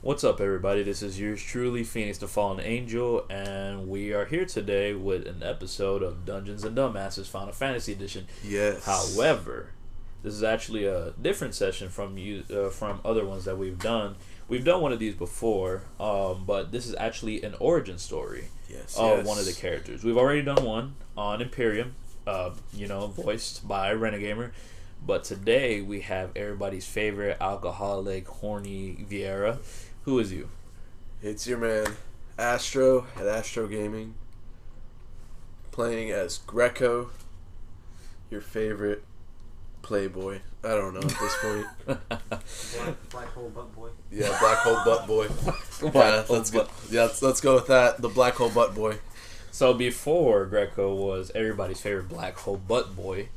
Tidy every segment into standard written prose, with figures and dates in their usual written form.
What's up, everybody? This is yours truly, Phoenix the Fallen Angel, and we are here today with an episode of Dungeons and Dumbasses Final Fantasy Edition. Yes. However, this is actually a different session from other ones that we've done. We've done one of these before, but this is actually an origin story of one of the characters. We've already done one on Imperium, voiced by Renegamer. But today we have everybody's favorite alcoholic, horny Viera. Who is you? It's your man, Astro, at Astro Gaming, playing as Greco, your favorite playboy. I don't know at this point. Black hole butt boy. Yeah, black hole butt boy. Let's go with that. The black hole butt boy. So before Greco was everybody's favorite black hole butt boy,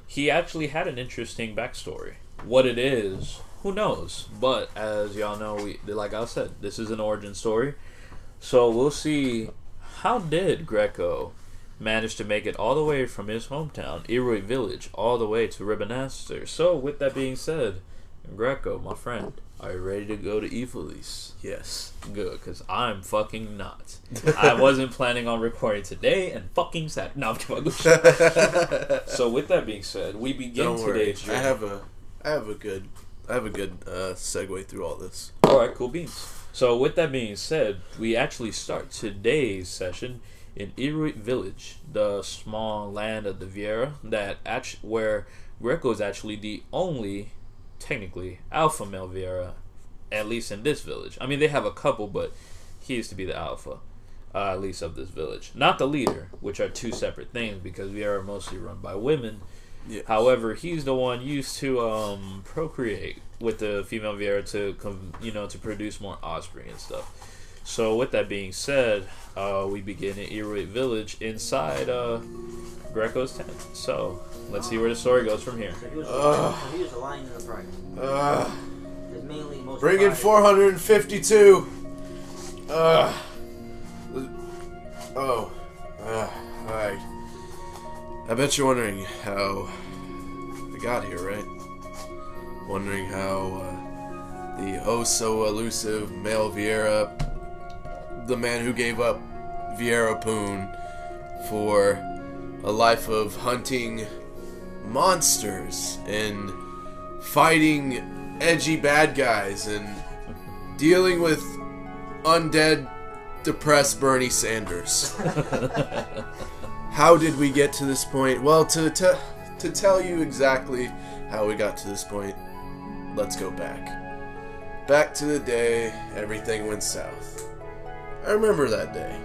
he actually had an interesting backstory. What it is, who knows? But as y'all know, like I said, this is an origin story. So we'll see, how did Greco manage to make it all the way from his hometown, Eroy Village, all the way to Ribbanaster? So with that being said, Greco, my friend, are you ready to go to Evilise? Yes. Good, because I'm fucking not. I wasn't planning on recording today and fucking Saturday. No, I'm kidding. So with that being said, we begin today's journey. I have a good segue through all this. Alright, cool beans. So with that being said, we actually start today's session in Eroy Village, the small land of the Viera, where Greco is actually the only, technically, alpha male Viera, at least in this village. I mean, they have a couple, but he used to be the alpha, at least of this village. Not the leader, which are two separate things, because Viera are mostly run by women. Yes. However, he's the one used to procreate with the female Viera to produce more offspring and stuff. So with that being said, we begin in Eroy Village inside Greco's tent. So let's see where the story goes from here. So he was a lion in the pride. Bring in 452. Alright. I bet you're wondering how I got here, right? Wondering how the oh-so elusive male Viera, the man who gave up Viera Poon for a life of hunting monsters and fighting edgy bad guys and dealing with undead, depressed Bernie Sanders. How did we get to this point? Well, to tell you exactly how we got to this point, let's go back. Back to the day everything went south. I remember that day.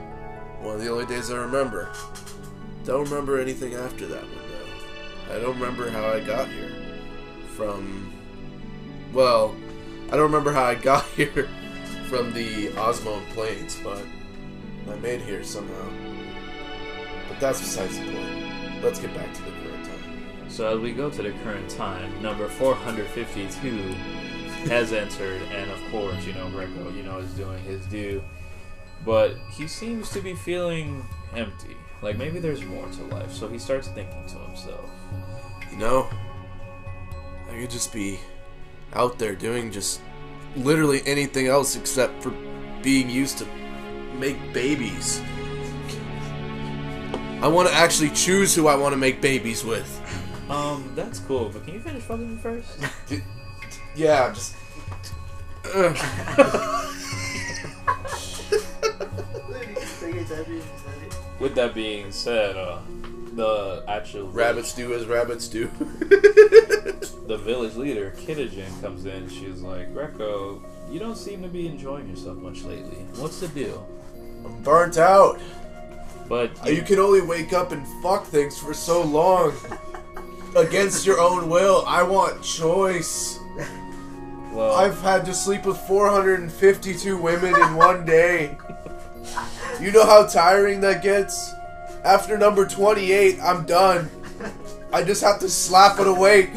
One of the only days I remember. Don't remember anything after that one, though. I don't remember how I got here. I don't remember how I got here from the Osmond Plains, but I made here somehow. But that's besides the point. Let's get back to the current time. So as we go to the current time, number 452 has entered, and of course, Greco, is doing his due. But he seems to be feeling empty. Like maybe there's more to life. So he starts thinking to himself, I could just be out there doing just literally anything else except for being used to make babies. I want to actually choose who I want to make babies with. That's cool, but can you finish fucking me first? Yeah, just... With that being said, the actual rabbits do as rabbits do. The village leader, Kittigen, comes in. She's like, Greco, you don't seem to be enjoying yourself much lately. What's the deal? I'm burnt out. But you can only wake up and fuck things for so long. Against your own will. I want choice. Well, I've had to sleep with 452 women in one day. You know how tiring that gets? After number 28, I'm done. I just have to slap it awake.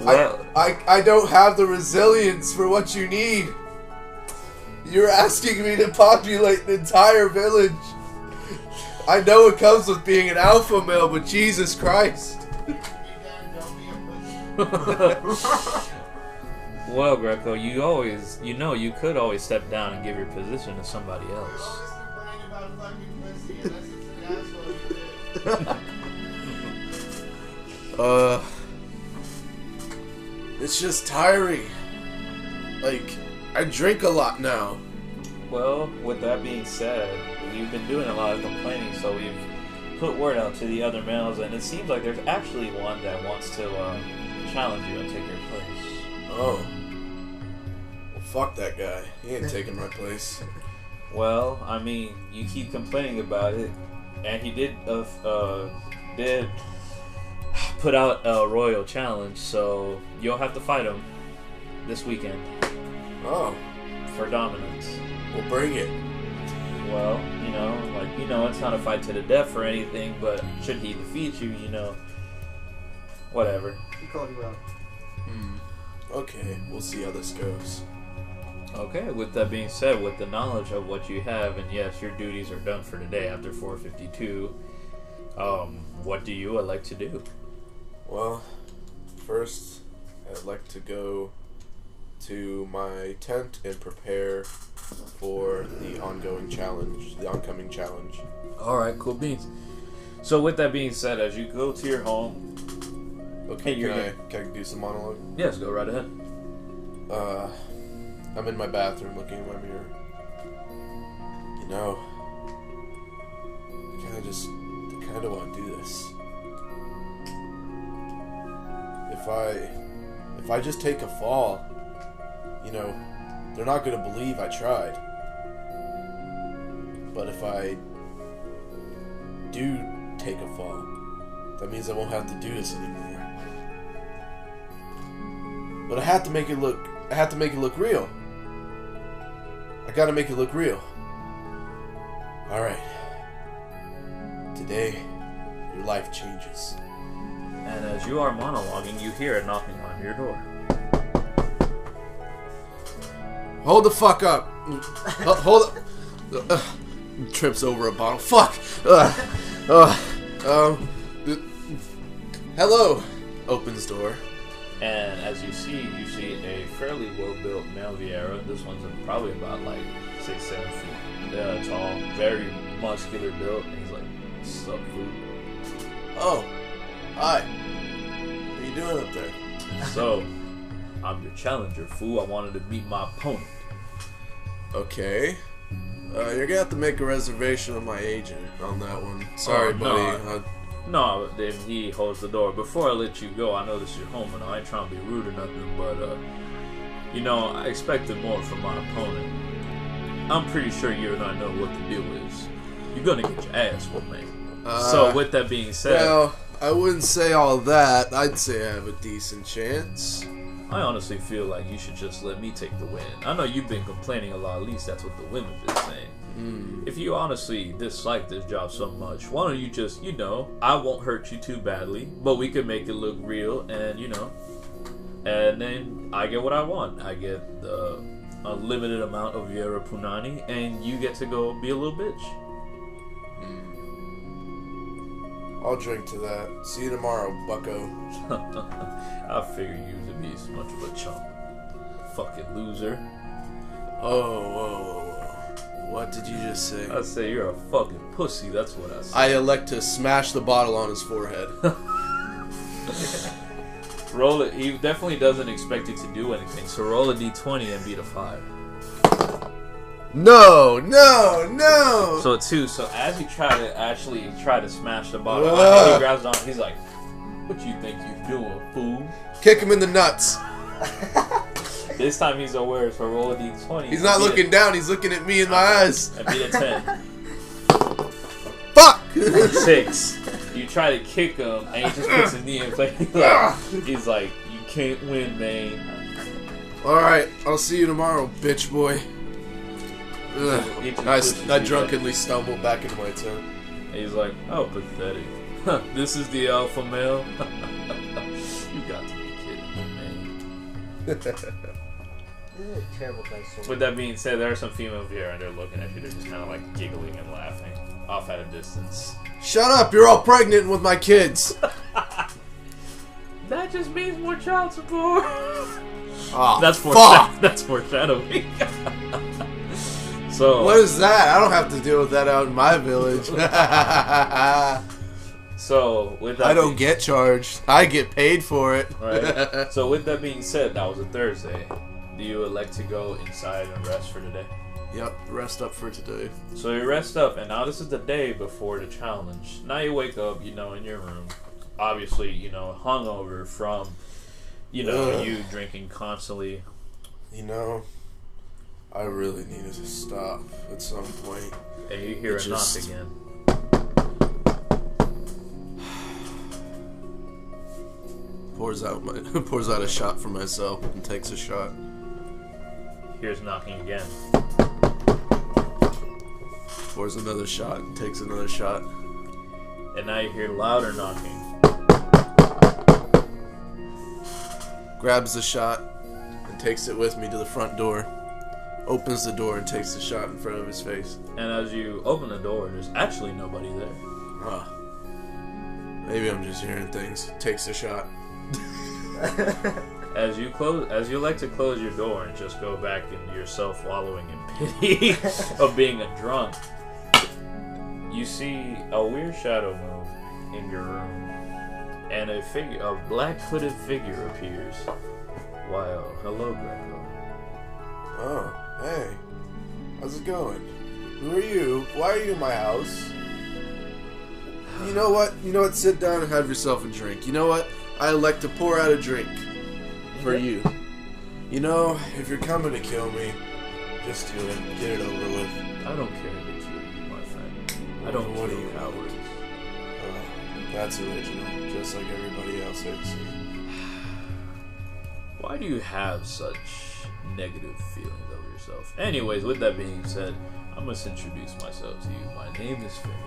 Well, I don't have the resilience for what you need. You're asking me to populate an entire village. I know it comes with being an alpha male, but Jesus Christ. Well, Greco, you could always step down and give your position to somebody else. It's just tiring. Like, I drink a lot now. Well, with that being said, we've been doing a lot of complaining, so we've put word out to the other males, and it seems like there's actually one that wants to challenge you and take your place. Oh. Well, fuck that guy. He ain't taking my place. Well, I mean, you keep complaining about it, and he did put out a royal challenge, so you'll have to fight him this weekend. Oh. For dominance. Well, bring it. Well, it's not a fight to the death or anything, but should he defeat you, whatever. He called you out. Okay, we'll see how this goes. Okay, with that being said, with the knowledge of what you have, and yes, your duties are done for today after 4:52, what do you like to do? Well, first, I'd like to go to my tent and prepare for the oncoming challenge. Alright, cool beans. So with that being said, as you go to your home... Okay, can I do some monologue? Yes, go right ahead. I'm in my bathroom looking in my mirror. I kinda want to do this. If I just take a fall, they're not gonna believe I tried. But if I do take a fall, that means I won't have to do this anymore. But I have to make it look real. I gotta make it look real. Alright. Today, your life changes. And as you are monologuing, you hear a knocking on your door. Hold the fuck up. Hold up. Trips over a bottle. Fuck. Hello. Opens door. And as you see a fairly well-built male Viera. This one's probably about 6-7 feet tall, very muscular built. And he's like, "Sup, fool?" Oh, hi. What are you doing up there? So, I'm your challenger, fool. I wanted to meet my opponent. Okay. You're gonna have to make a reservation with my agent on that one. Sorry, buddy. No, then he holds the door. Before I let you go, I know this is your home, and I ain't trying to be rude or nothing, but, I expected more from my opponent. I'm pretty sure you and I know what the deal is. You're gonna get your ass whooped, man. So, with that being said... Well, I wouldn't say all that. I'd say I have a decent chance. I honestly feel like you should just let me take the win. I know you've been complaining a lot, at least that's what the women been saying. If you honestly dislike this job so much, why don't you just, I won't hurt you too badly, but we could make it look real, and, and then I get what I want. I get the unlimited amount of Viera Punani, and you get to go be a little bitch. I'll drink to that. See you tomorrow, bucko. I figured you to be so much of a chump. Fucking loser. Oh. What did you just say? I say you're a fucking pussy, that's what I say. I elect to smash the bottle on his forehead. Roll it. He definitely doesn't expect you to do anything, so roll a d20 and beat a 5. No. So 2. So as you try to smash the bottle, he grabs on. He's like, "What you think you doing, fool?" Kick him in the nuts. This time he's aware, so roll a d20. He's not looking down, he's looking at me in my eyes. I beat a 10. Fuck! 6. You try to kick him, and he just puts his knee in place. He's like, "You can't win, man." Alright, I'll see you tomorrow, bitch boy. I drunkenly stumbled back into my tent. And he's like, "Oh, pathetic. This is the alpha male? You got to be kidding me, man." Terrible guy. With that being said, there are some females here, and they're looking at you. They're just kind of giggling and laughing off at a distance. Shut up! You're all pregnant with my kids. That That just means more child support. Oh, That's fuck! That's foreshadowing. So What is that? I don't have to deal with that out in my village. So with that, I don't get charged. I get paid for it. right. So with that being said, that was a Thursday. Do you elect to go inside and rest for today? Yep, rest up for today. So you rest up, and now this is the day before the challenge. Now you wake up, in your room. Obviously, hungover from, you drinking constantly. I really needed to stop at some point. And you hear a knock again. Pours out a shot for myself and takes a shot. Here's knocking again. Pours another shot and takes another shot. And now you hear louder knocking. Grabs the shot and takes it with me to the front door. Opens the door and takes the shot in front of his face. And as you open the door, there's actually nobody there. Huh. Maybe I'm just hearing things. Takes the shot. As you like to close your door and just go back into yourself wallowing in pity of being a drunk, you see a weird shadow move in your room, and a black hooded figure appears. Wow, hello, Greco. Oh, hey. How's it going? Who are you? Why are you in my house? You know what? Sit down and have yourself a drink. You know what? I elect to pour out a drink for you. If you're coming to kill me, just do it. Get it over with. I don't care to kill you, my friend. I don't What kill do you cowards. That's original, just like everybody else I've seen. Why do you have such negative feelings of yourself? Anyways, with that being said, I must introduce myself to you. My name is Viera.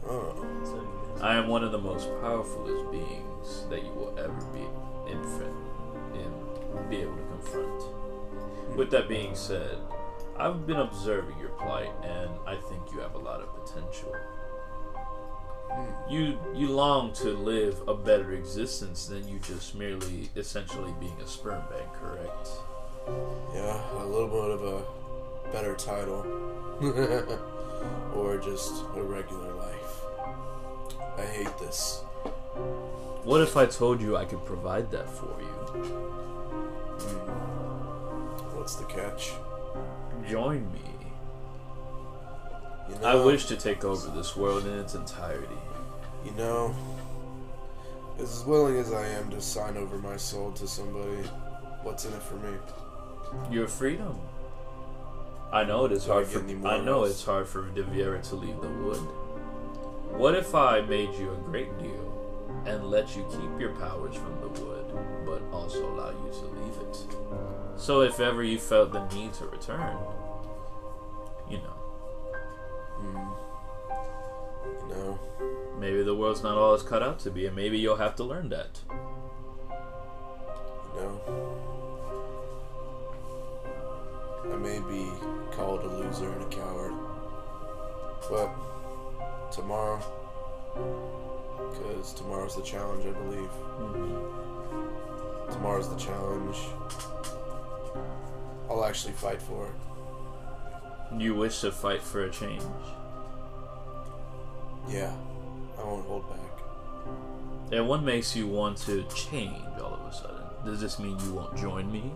Oh. I am one of the most powerfulest beings that you will ever be be able to confront. With that being said, I've been observing your plight, and I think you have a lot of potential. You long to live a better existence than you just merely, essentially being a sperm bank, correct? Yeah, a little bit of a better title. Or just a regular life. I hate this. What if I told you I could provide that for you? What's the catch? Join me. I wish to take over this world in its entirety. As willing as I am to sign over my soul to somebody, what's in it for me? Your freedom. I know it is hard for it's hard for the Viera to leave the wood. What if I made you a great deal and let you keep your powers from the wood, but also allow you to leave it? So if ever you felt the need to return, maybe the world's not all it's cut out to be, and maybe you'll have to learn that. I may be called a loser and a coward, but tomorrow, because tomorrow's the challenge, I believe. Tomorrow's the challenge. I'll actually fight for it. You wish to fight for a change? Yeah, I won't hold back. And what makes you want to change all of a sudden? Does this mean you won't join me?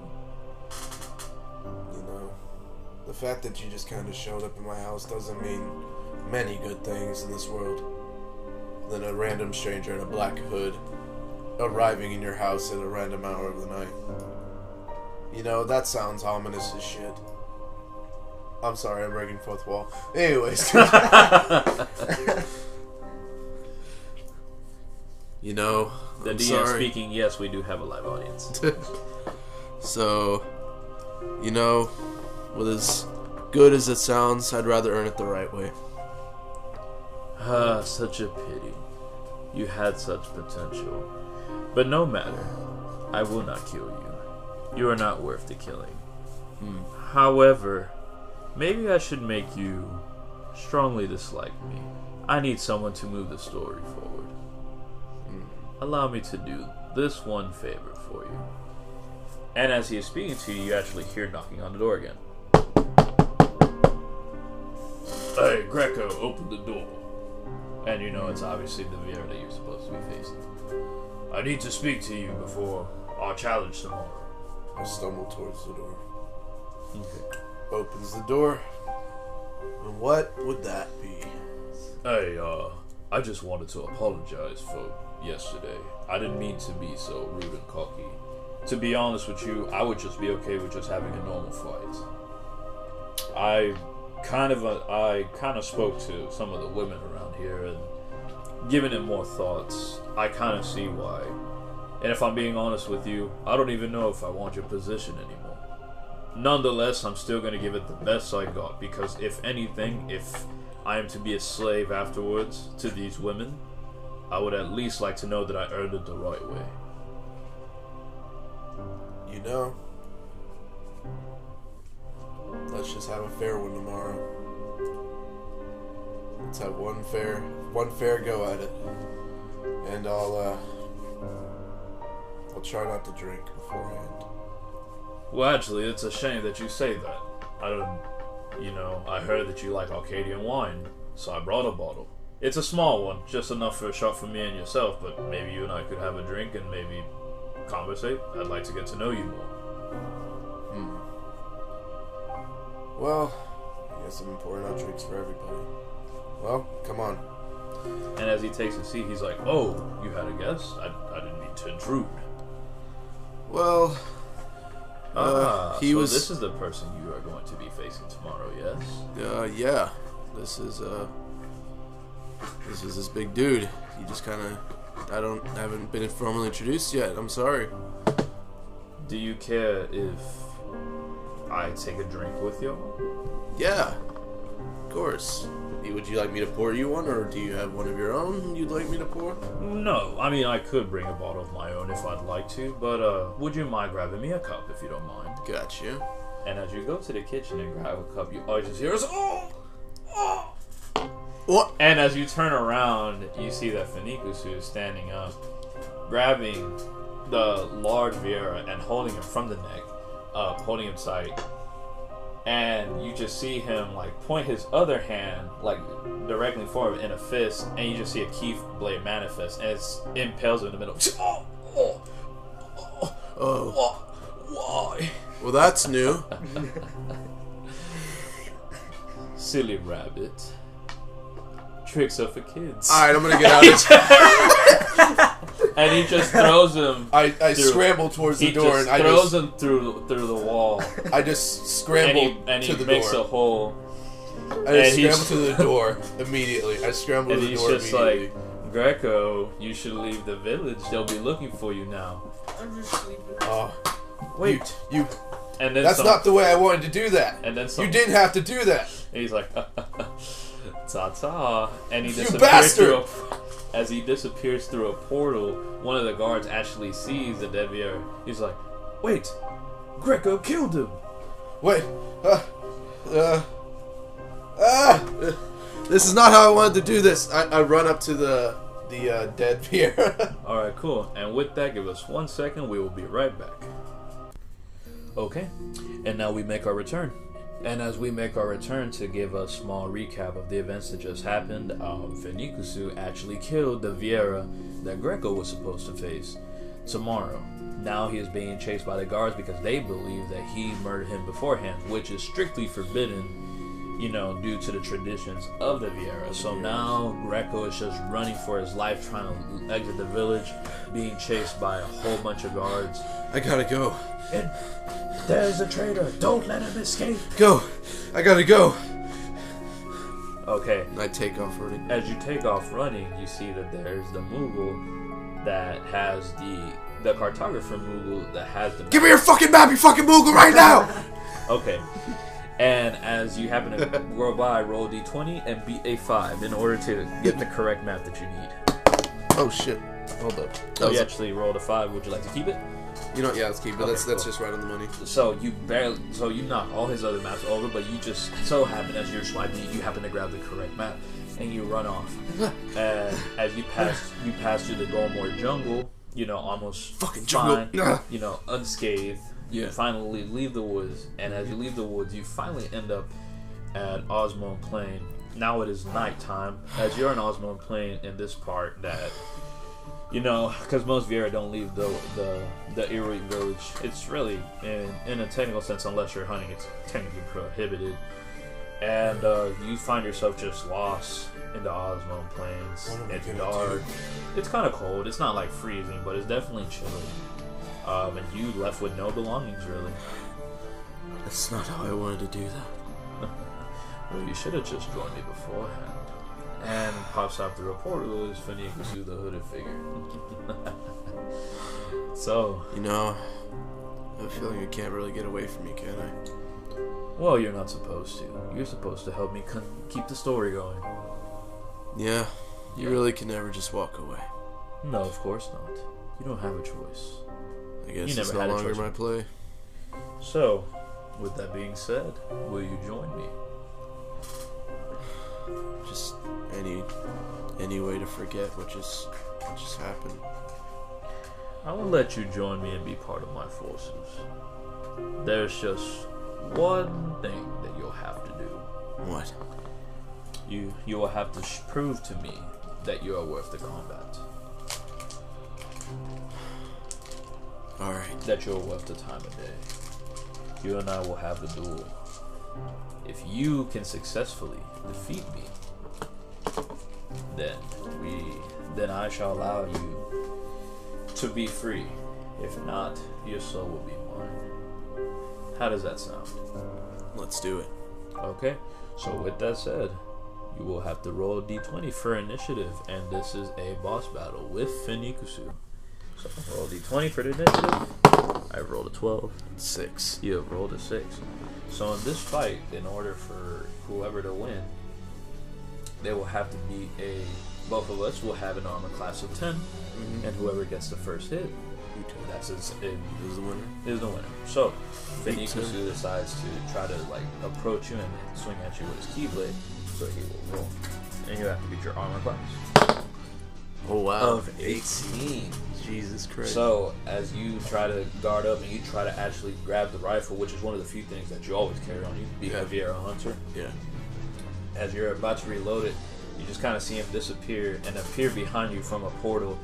The fact that you just kind of showed up in my house doesn't mean many good things in this world. Than a random stranger in a black hood arriving in your house at a random hour of the night. That sounds ominous as shit. I'm sorry, I'm breaking fourth wall. Anyways. The DM sorry. speaking, yes, we do have a live audience. So, with as good as it sounds, I'd rather earn it the right way. Ah, such a pity. You had such potential. But no matter. I will not kill you. You are not worth the killing. However, maybe I should make you strongly dislike me. I need someone to move the story forward. Allow me to do this one favor for you. And as he is speaking to you, you actually hear knocking on the door again. Hey, Greco, open the door. And you know it's obviously the Viera that you're supposed to be facing. I need to speak to you before our challenge tomorrow. I stumble towards the door. Okay. Opens the door. And what would that be? Hey, I just wanted to apologize for yesterday. I didn't mean to be so rude and cocky. To be honest with you, I would just be okay with just having a normal fight. I kind of spoke to some of the women around here, and giving it more thoughts, I kind of see why. And if I'm being honest with you, I don't even know if I want your position anymore. Nonetheless, I'm still going to give it the best I got, because if anything, if I am to be a slave afterwards to these women, I would at least like to know that I earned it the right way. You know, let's just have a fair one tomorrow. Let's have one fair go at it. And I'll try not to drink beforehand. Well, actually, it's a shame that you say that. I heard that you like Arcadian wine, so I brought a bottle. It's a small one, just enough for a shot for me and yourself, but maybe you and I could have a drink and maybe conversate. I'd like to get to know you more. Well, I guess I'm pouring out drinks for everybody. Well, come on. And as he takes a seat, he's like, "Oh, you had a guest? I didn't mean to intrude." Well, so this is the person you are going to be facing tomorrow, yes? Yeah. This is this big dude. He just kind of, haven't been formally introduced yet. I'm sorry. Do you care if I take a drink with you? Yeah, of course. Would you like me to pour you one, or do you have one of your own you'd like me to pour? No, I mean, I could bring a bottle of my own if I'd like to, but would you mind grabbing me a cup if you don't mind? Gotcha. And as you go to the kitchen and grab a cup, you always just hear us, "Oh! Oh!" What? And as you turn around, you see that Finikusu is standing up, grabbing the large Viera and holding him from the neck up, holding him tight. And you just see him point his other hand directly forward in a fist, and you just see a Keith blade manifest, and it impales him in the middle. Why? Well, that's new. Silly rabbit. Tricks are for kids. Alright, I'm gonna get out of this. And he just throws him. I scramble towards the door, and I throws him through the wall. I just scramble and he to the makes door. a hole. I just scramble to the door immediately. I scramble to the door And he's just immediately. like, "Greco, you should leave the village. They'll be looking for you now." I'm just sleeping. Oh, Wait. you. And then That's not the way I wanted to do that. And then you didn't have to do that. And he's like, "Ta-ta," and he You disappears bastard! as he disappears through a portal. One of the guards actually sees the dead Viera. He's like, "Wait, Greco killed him." Wait. This is not how I wanted to do this. I run up to the dead Viera. All right, cool. And with that, give us 1 second. We will be right back. Okay, and now we make our return. And as we make our return to give a small recap of the events that just happened, Finikusu actually killed the Viera that Greco was supposed to face tomorrow. Now he is being chased by the guards because they believe that he murdered him beforehand, which is strictly forbidden, due to the traditions of the Viera. So now Greco is just running for his life, trying to exit the village, being chased by a whole bunch of guards. I gotta go. And there's a traitor. Don't let him escape. Go. I gotta go. Okay. I take off running. As you take off running, you see that there's the Moogle that has the cartographer Moogle that has the... Give me your fucking map, you fucking Moogle, right now! Okay. And as you happen to go by, roll d20 and beat a 5 in order to get the correct map that you need. Oh shit. Hold up. So you actually rolled a 5. Would you like to keep it? Yeah, let's keep it. Okay, that's cool. just right on the money. So you knock all his other maps over, but you just so happen, as you're swiping, you happen to grab the correct map, and you run off. And as you pass through the Golmore jungle, almost Fucking jungle. fine, unscathed. Yeah. You finally leave the woods, and as you leave the woods, you finally end up at Osmond Plain. Now it is nighttime, as you're in Osmond Plain in this part that, because most Viera don't leave the Iroit village. It's really, in a technical sense, unless you're hunting, it's technically prohibited. And you find yourself just lost in the Osmond Plains. It's dark. It's kind of cold. It's not like freezing, but it's definitely chilly. And you left with no belongings, really. That's not how I wanted to do that. Well, you should have just joined me beforehand. And pops out through a portal is Finikusu, the hooded figure. So, I have a feeling you can't really get away from me, can I? well, you're not supposed to. You're supposed to help me keep the story going. Yeah, you really can never just walk away. No, of course not. You don't have a choice. I guess You it's never no had a longer choice. my play. So, with that being said, will you join me? Just any way to forget what just happened. I will let you join me and be part of my forces. There's just one thing that you'll have to do. What? You will have to prove to me that you are worth the combat. Alright. That you're worth the time of day. You and I will have the duel. If you can successfully defeat me, then I shall allow you to be free. If not, your soul will be mine. How does that sound? Let's do it. Okay, so with that said, you will have to roll a d20 for initiative, and this is a boss battle with Finikusu. So roll a d20 for the initiative. I rolled a 12. 6. You have rolled a 6. So in this fight, in order for whoever to win, they will have to beat both of us will have an armor class of 10, and whoever gets the first hit, is Who's the winner? the winner. So Finikusu decides to try to approach you and swing at you with his keyblade, so he will roll. And you have to beat your armor class Oh wow. of 18. Jesus Christ. So, as you try to guard up and you try to actually grab the rifle, which is one of the few things that you always carry on you, being a Viera hunter, Yeah. as you're about to reload it, you just kind of see him disappear and appear behind you from a portal.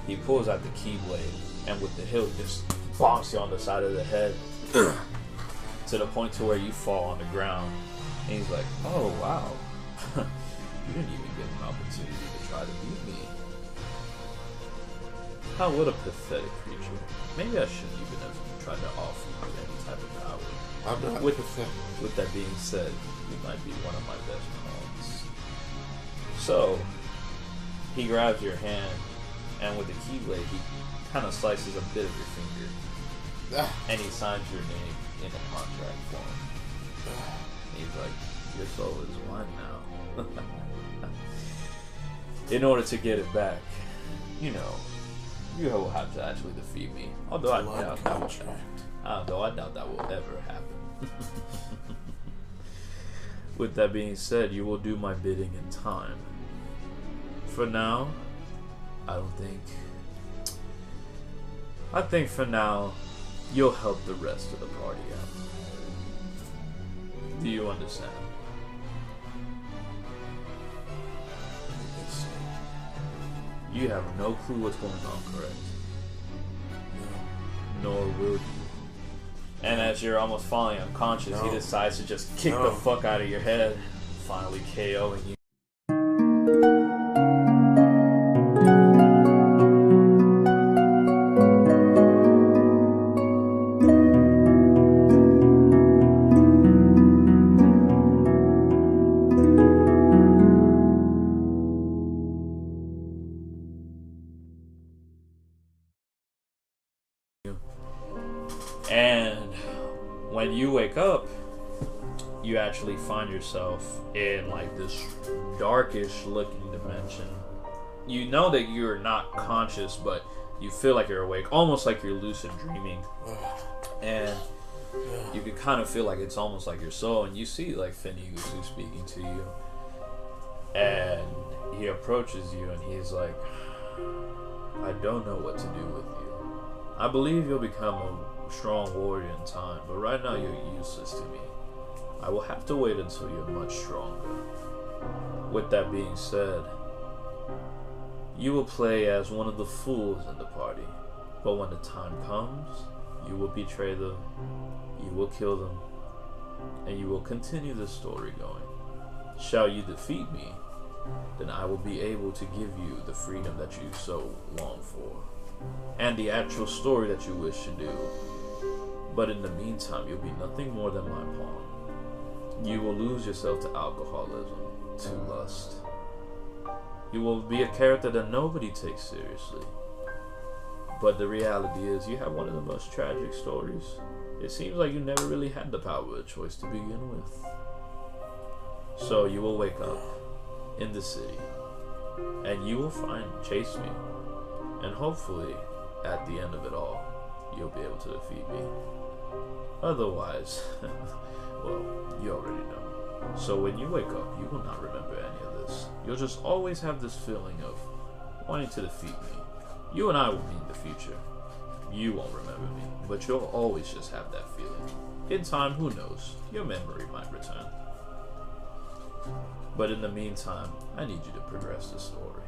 He pulls out the keyblade and with the hilt just bonks you on the side of the head to the point to where you fall on the ground. And he's like, "Oh wow, you didn't even get an opportunity to try to beat me. How what a pathetic creature. Maybe I shouldn't even have tried to offer you any type of power." I'm not With that being said, you might be one of my best friends. So, he grabs your hand, and with the keyblade, he kind of slices a bit of your finger, and he signs your name in a contract form. And he's like, "Your soul is mine now." In order to get it back, you will have to actually defeat me. Although I doubt that will ever happen. With that being said, you will do my bidding in time. For now, I think for now, you'll help the rest of the party out. Do you understand? You have no clue what's going on, correct? No. Nor will you. And as you're almost falling unconscious, he decides to just kick the fuck out of your head, finally KOing you. And when you wake up, you actually find yourself in this darkish looking dimension. You know that you're not conscious, but you feel like you're awake, almost like you're lucid dreaming. And you can kind of feel like it's almost like your soul, and you see Finikusu speaking to you. And he approaches you and he's like, I don't know what to do with you. I believe you'll become a strong warrior in time, but right now you're useless to me. I will have to wait until you're much stronger. With that being said, you will play as one of the fools in the party, but when the time comes, you will betray them, you will kill them, and you will continue the story going. Shall you defeat me, then I will be able to give you the freedom that you so long for, and the actual story that you wish to do. But in the meantime, you'll be nothing more than my pawn. You will lose yourself to alcoholism, to lust. You will be a character that nobody takes seriously. But the reality is, you have one of the most tragic stories. It seems like you never really had the power of choice to begin with. So you will wake up in the city, and you will chase me, and hopefully, at the end of it all, you'll be able to defeat me. Otherwise, well, you already know. So when you wake up, you will not remember any of this. You'll just always have this feeling of wanting to defeat me. You and I will be in the future. You won't remember me, but you'll always just have that feeling. In time, who knows? Your memory might return. But in the meantime, I need you to progress the story.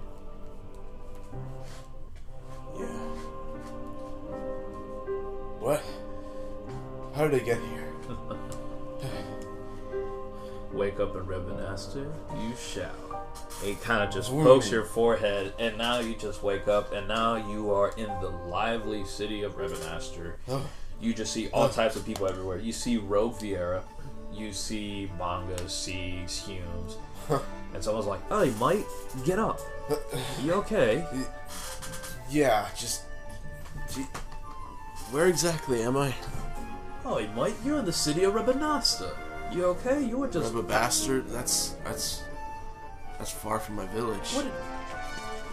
Yeah. What? How did I get here? Wake up in Revenaster, you shall. It kind of just pokes your forehead, and now you just wake up, and now you are in the lively city of Revenaster. You just see all types of people everywhere. You see Rogue Viera, you see mangas, Siegs, Humes, and someone's like, "Hey, mate, get up. You okay?" Yeah, just... Where exactly am I? "Oh, mate, you're in the city of Revenaster. You okay? You were just... Bastard? That's far from my village.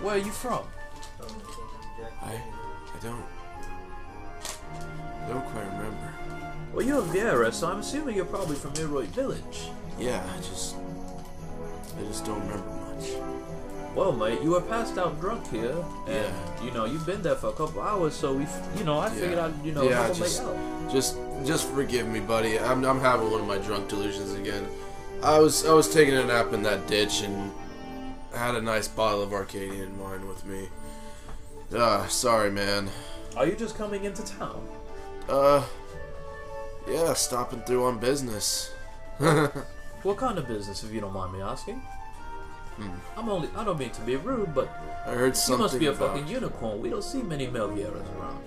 Where are you from?" I don't quite remember. "Well, you're Viera, so I'm assuming you're probably from Iroy Village." Yeah, I just don't remember much. "Well, mate, you were passed out drunk here, and you've been there for a couple hours, so I figured I'd help make out." Just forgive me, buddy. I'm having one of my drunk delusions again. I was taking a nap in that ditch and had a nice bottle of Arcadian wine with me. Sorry, man. Are you just coming into town? Yeah, stopping through on business. What kind of business, if you don't mind me asking? I don't mean to be rude, but I heard something. You must be a about... fucking unicorn. We don't see many male Vieras around.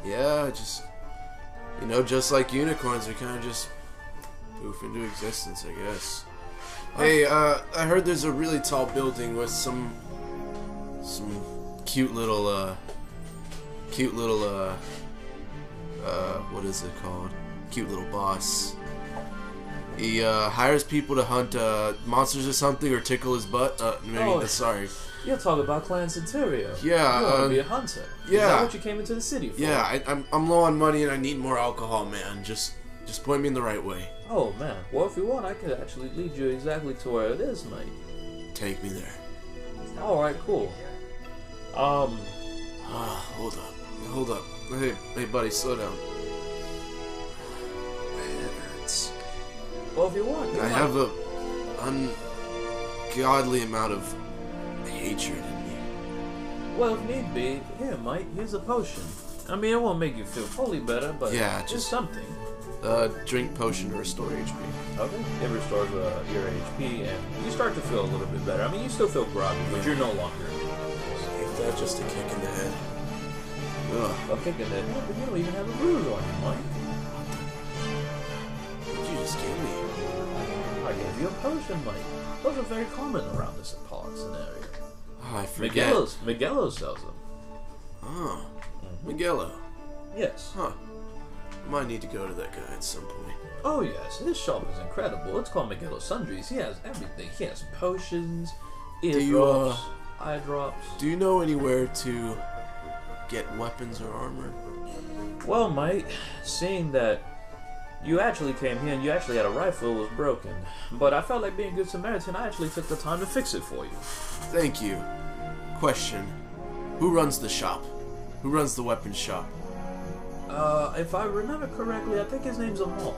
Yeah, just just like unicorns, we kind of just poof into existence, I guess. Hey, I heard there's a really tall building with some cute little, what is it called? Cute little boss. He hires people to hunt monsters or something, or tickle his butt. Sorry. You're talking about Clan Centurio. Yeah. You want to be a hunter. Yeah. Is that what you came into the city for? Yeah, I'm low on money and I need more alcohol, man. Just point me in the right way. Oh man. Well, if you want, I could actually lead you exactly to where it is, mate. Take me there. All right, cool. Hold up. Hey, buddy, slow down. It hurts. Well, if you want, I have a ungodly amount of hatred in me. Well, if need be, here, mate. Here's a potion. I mean, it won't make you feel fully better, but yeah, just something. Drink potion to restore HP. Okay. It restores your HP, and you start to feel a little bit better. I mean, you still feel groggy, but you're no longer. Ain't that just a kick in the head? Ugh. A kick in the head? But you don't even have a bruise on you, Mike. What did you just give me? I gave you a potion, Mike. Those are very common around this parts and area. Oh, I forget. Miguelo sells them. Oh. Miguelo. Yes. Huh. Might need to go to that guy at some point. Oh yes, his shop is incredible. It's called Miguelo Sundries. He has everything. He has potions, eardrops, eye drops. Do you know anywhere to get weapons or armor? Well, mate, seeing that you actually came here and you actually had a rifle, it was broken. But I felt like being a good Samaritan, I actually took the time to fix it for you. Thank you. Question. Who runs the shop? Who runs the weapons shop? If I remember correctly, I think his name's Amal.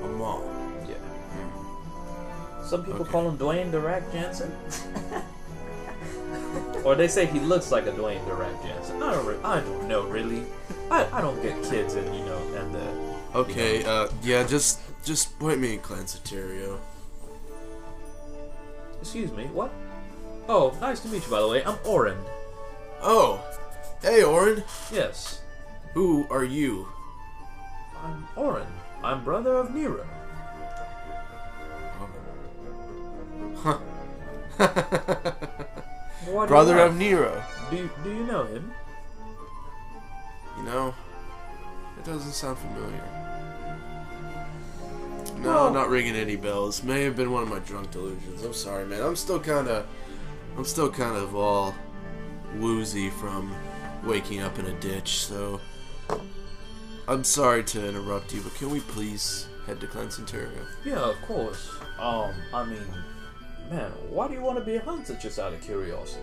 Amal. Yeah. Some people call him Dwayne The Rock Johnson. Or they say he looks like a Dwayne The Rock Johnson. I don't know really. I don't get kids and and the. Okay. Yeah. Just point me in Clan Soterio. Excuse me. What? Oh, nice to meet you. By the way, I'm Oren. Oh. Hey, Oren. Yes. Who are you? I'm Oren. I'm brother of Nero. Huh. Why do Brother you of Nero. Do you know him? You know, it doesn't sound familiar. No, Well- not ringing any bells. May have been one of my drunk delusions. I'm sorry, man. I'm still kind of all woozy from waking up in a ditch. So I'm sorry to interrupt you, but can we please head to Clan Soterio? Yeah, of course. I mean, man, why do you want to be a hunter just out of curiosity?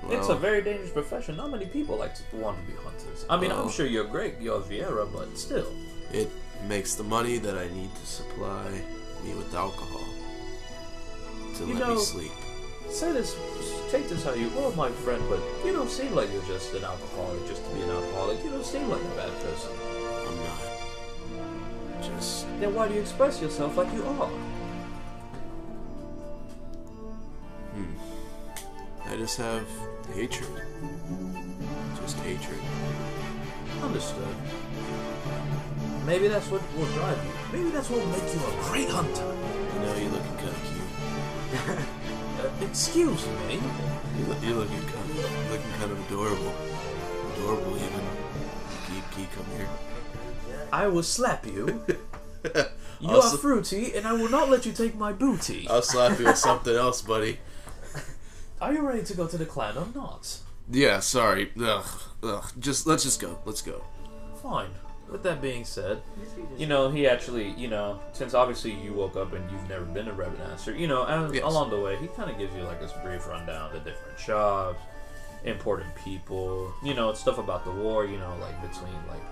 It's a Well- very dangerous profession. Not many people like to want to be hunters. I mean, I'm Well- sure you're great, you're Viera, but still. It makes the money that I need to supply me with alcohol to You let know- me sleep. Take this how you will, my friend, but you don't seem like you're just an alcoholic just to be an alcoholic. You don't seem like a bad person. I'm not. Just Then why do you express yourself like you are? I just have hatred. Just hatred. Understood. Maybe that's what will drive you. Maybe that's what will make you a great hunter. You know, you're looking kind of cute. Excuse me. You're looking kind of adorable. Adorable even. Geek, come here. I will slap you. You I'll are fruity, and I will not let you take my booty. I'll slap you with something else, buddy. Are you ready to go to the clan or not? Yeah, sorry. Ugh. Let's just go. Let's go. Fine. With that being said, he actually, since obviously you woke up and you've never been to Revenancer, and Yes. along the way, he kind of gives you like this brief rundown of the different shops, important people, stuff about the war, like between like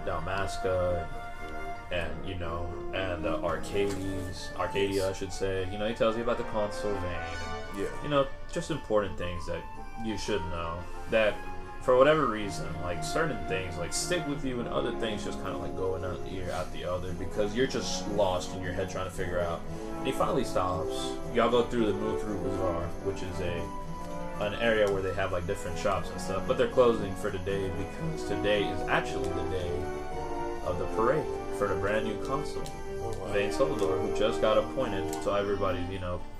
Dalmasca and Arcadia, I should say. He tells you about the Consul Vein, Yeah. just important things that you should know that for whatever reason, like certain things like stick with you and other things just kind of like go in an ear out the other because you're just lost in your head trying to figure out. And he finally stops. Y'all go through the Move Through Bazaar, which is an area where they have like different shops and stuff, but they're closing for the day because today is actually the day of the parade for the brand new consul, Vane Solador, who just got appointed. So everybody,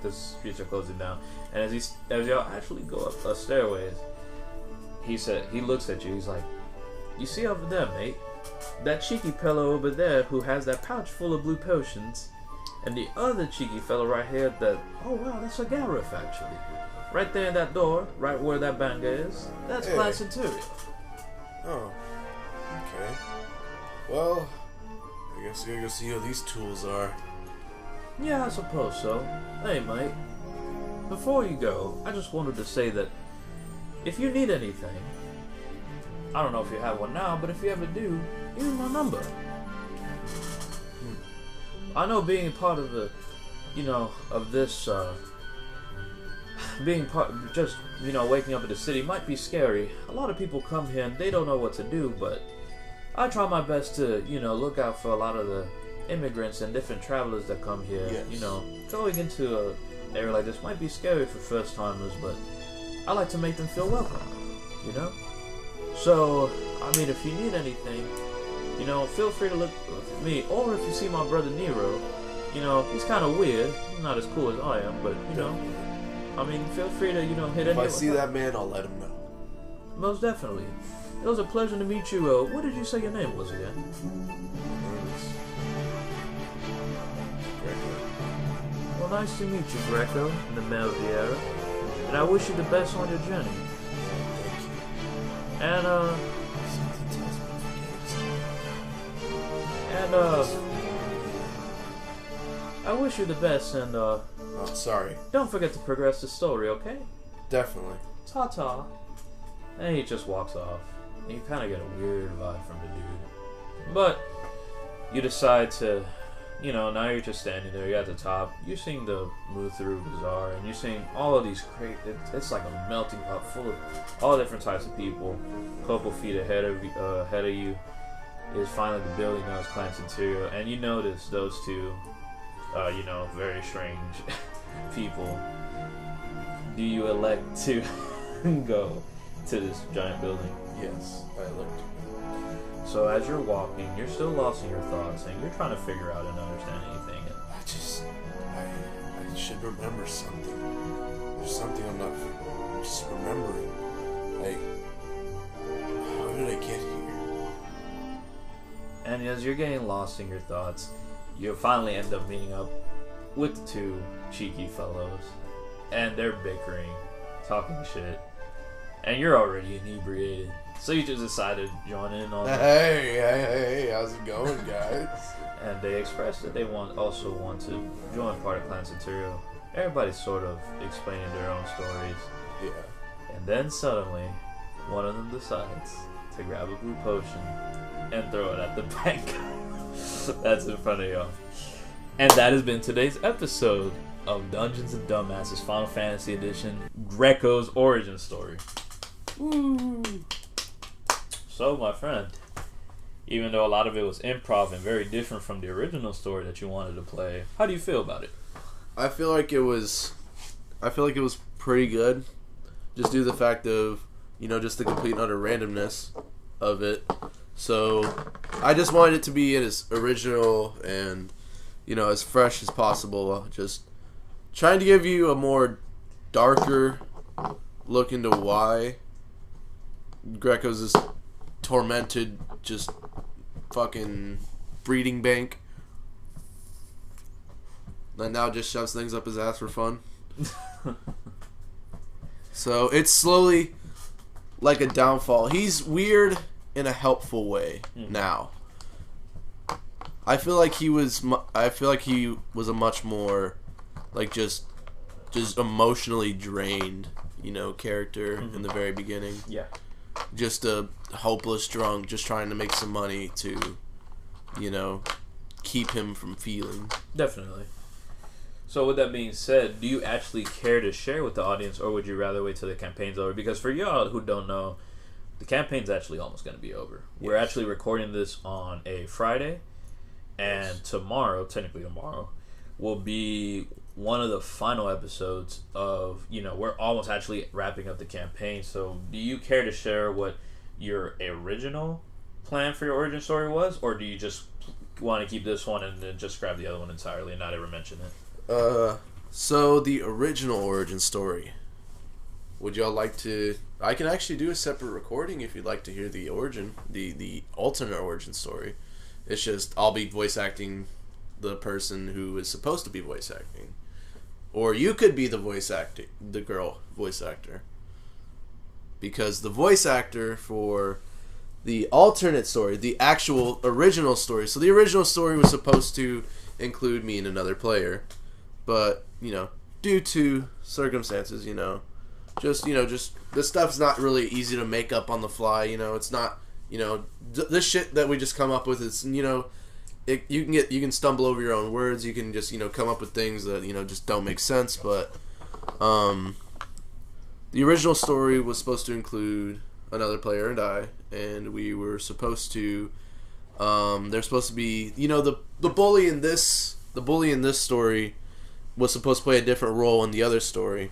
the streets are closing down. And as y'all actually go up a stairways, he looks at you, he's like, you see over there, mate? That cheeky fellow over there who has that pouch full of blue potions, and the other cheeky fellow right here oh wow, that's a Gareth actually. Right there in that door, right where that banga is, that's Hey. Clan Centurion. Oh. Okay. Well, I guess I gotta go see how these tools are. Yeah, I suppose so. Hey, mate. Before you go, I just wanted to say that if you need anything, I don't know if you have one now, but if you ever do, here's my number. I know being part of the, of this, being part, just, waking up in the city might be scary. A lot of people come here and they don't know what to do, but I try my best to, look out for a lot of the immigrants and different travelers that come here. Yes. Going into an area like this might be scary for first timers, but I like to make them feel welcome, So, I mean, if you need anything, feel free to look for me. Or if you see my brother Nero, he's kind of weird. He's not as cool as I am, but, I mean, feel free to, hit If any I see that man, I'll let him know. Most definitely. It was a pleasure to meet you. What did you say your name was again? Well, nice to meet you, Greco, in the Mel Viera. And I wish you the best on your journey. And, I wish you the best, and, Oh, sorry. don't forget to progress the story, okay? Definitely. Ta-ta. And he just walks off. And you kind of get a weird vibe from the dude. But you decide to, now you're just standing there. You're at the top. You're seeing the move through bazaar, and you're seeing all of these it's like a melting pot full of all different types of people. A couple feet ahead of you is finally the building known as Clan Centurion, and you notice those two, very strange people. Do you elect to go to this giant building? Yes, I looked. So as you're walking, you're still lost in your thoughts, and you're trying to figure out and understand anything. I should remember something. There's something I'm not just remembering. How did I get here? And as you're getting lost in your thoughts, you finally end up meeting up with the two cheeky fellows, and they're bickering, talking shit, and you're already inebriated. So you just decided to join in on Hey, how's it going, guys? And they expressed that they also want to join part of Clan Centurion. Everybody's sort of explaining their own stories. Yeah. And then suddenly, one of them decides to grab a blue potion and throw it at the bank that's in front of y'all. And that has been today's episode of Dungeons and Dumbasses Final Fantasy Edition Greco's origin story. Woo! So, my friend, even though a lot of it was improv and very different from the original story that you wanted to play, how do you feel about it? I feel like it was pretty good. Just due to the fact of, just the complete and utter randomness of it. So, I just wanted it to be as original and, as fresh as possible. Just trying to give you a more darker look into why Greco's this tormented, just fucking breeding bank that now just shoves things up his ass for fun. So it's slowly like a downfall. He's weird in a helpful way now. I feel like he was a much more like just emotionally drained, character in the very beginning. Yeah. Just a hopeless drunk, just trying to make some money to, keep him from feeling. Definitely. So with that being said, do you actually care to share with the audience, or would you rather wait till the campaign's over? Because for y'all who don't know, the campaign's actually almost going to be over. Yes. We're actually recording this on a Friday, and tomorrow, will be one of the final episodes of, we're almost actually wrapping up the campaign. So do you care to share what your original plan for your origin story was, or do you just want to keep this one and then just grab the other one entirely and not ever mention it? So the original origin story, would y'all like to... I can actually do a separate recording if you'd like to hear the origin, the alternate origin story. It's just I'll be voice acting the person who is supposed to be voice acting. Or you could be the girl voice actor. Because the voice actor for the alternate story, the actual original story, so the original story was supposed to include me and another player. But, due to circumstances, just this stuff's not really easy to make up on the fly, it's not, this shit that we just come up with is, you can stumble over your own words, you can just, come up with things that, just don't make sense, but, the original story was supposed to include another player and I, and we were supposed to, there's supposed to be, the bully in this story was supposed to play a different role in the other story.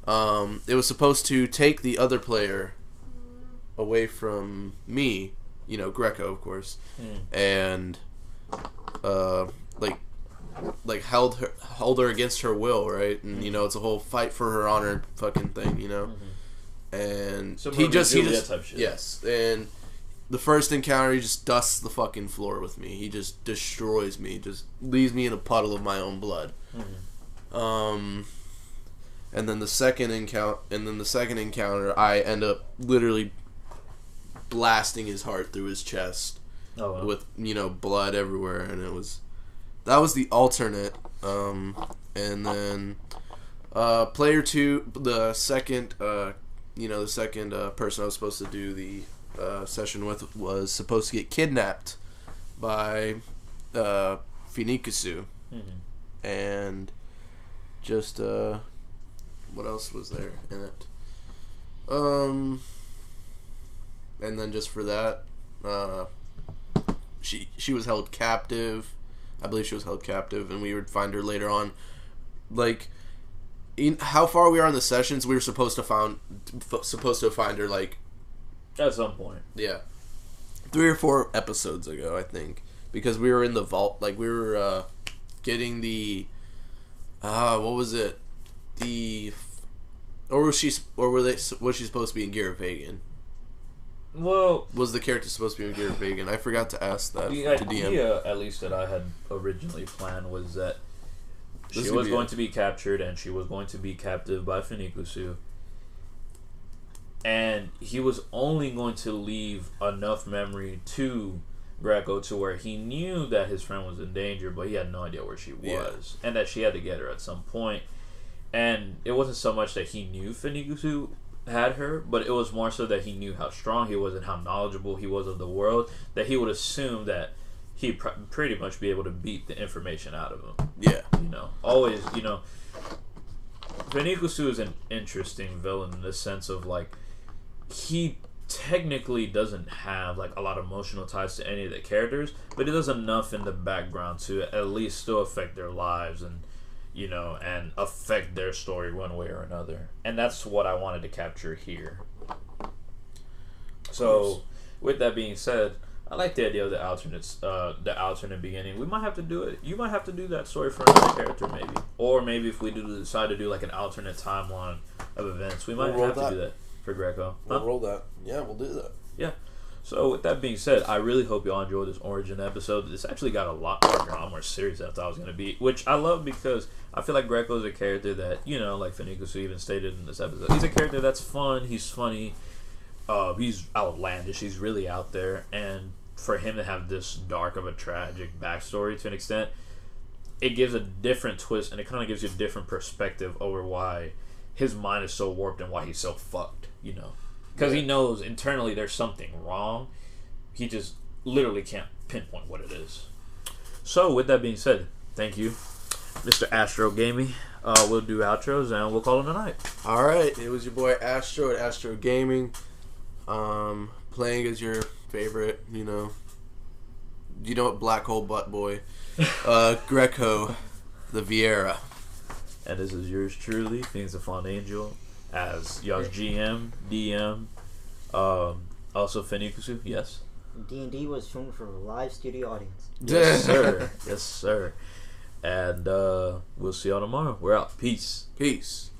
It was supposed to take the other player away from me, Greco, of course, and like held her against her will, right? And it's a whole fight for her honor fucking thing, And So he just type shit. yes, and the first encounter he just dusts the fucking floor with me. He just destroys me, just leaves me in a puddle of my own blood. And then the second encounter, I end up literally blasting his heart through his chest with blood everywhere, and that was the alternate. And then player 2, the second the second person I was supposed to do the session with was supposed to get kidnapped by Finikusu. Mm-hmm. And just, what else was there in it? And then just for that, she was held captive. I believe she was held captive, and we would find her later on. Like, how far we are in the sessions, we were supposed to find her, like, at some point. Yeah, 3 or 4 episodes ago, I think, because we were in the vault. Like, we were getting the what was it? Was she supposed to be in Gear Pagan? Well, was the character supposed to be in Gear Pagan? I forgot to ask that the to DM. idea, at least that I had originally planned, was that she was going to be captured and she was going to be captive by Finikusu. And he was only going to leave enough memory to Greco to where he knew that his friend was in danger, but he had no idea where she was. And that she had to get her at some point. And it wasn't so much that he knew Finikusu had her, but it was more so that he knew how strong he was and how knowledgeable he was of the world, that he would assume that he'd pretty much be able to beat the information out of him. Yeah. Always, Finikusu is an interesting villain in the sense of, like, he technically doesn't have, like, a lot of emotional ties to any of the characters, but he does enough in the background to at least still affect their lives and affect their story one way or another. And that's what I wanted to capture here. So, with that being said, I like the idea of the alternate beginning. We might have to do it. You might have to do that story for another character, maybe. Or maybe if we decide to do, like, an alternate timeline of events, we might have to do that for Greco. We'll roll that. Yeah, we'll do that. Yeah. So, with that being said, I really hope y'all enjoyed this Origin episode. This actually got a lot darker, a lot more serious than I thought it was going to be, which I love because I feel like Greco is a character that, like Finikusu even stated in this episode, he's a character that's fun, he's funny, he's outlandish, he's really out there, and for him to have this dark of a tragic backstory to an extent, it gives a different twist, and it kind of gives you a different perspective over why his mind is so warped and why he's so fucked, Because he knows internally there's something wrong. He just literally can't pinpoint what it is. So, with that being said, thank you, Mr. Astro Gaming. We'll do outros and we'll call it a night. Alright, it was your boy Astro at Astro Gaming. Playing as your favorite, what, Black Hole Butt Boy. Greco, the Viera. And this is yours truly, Phoenix the Fallen Angel, as y'all's GM, DM, also Finikusu, yes. D&D was filmed for a live studio audience. Yes, sir. Yes, sir. And we'll see y'all tomorrow. We're out. Peace. Peace.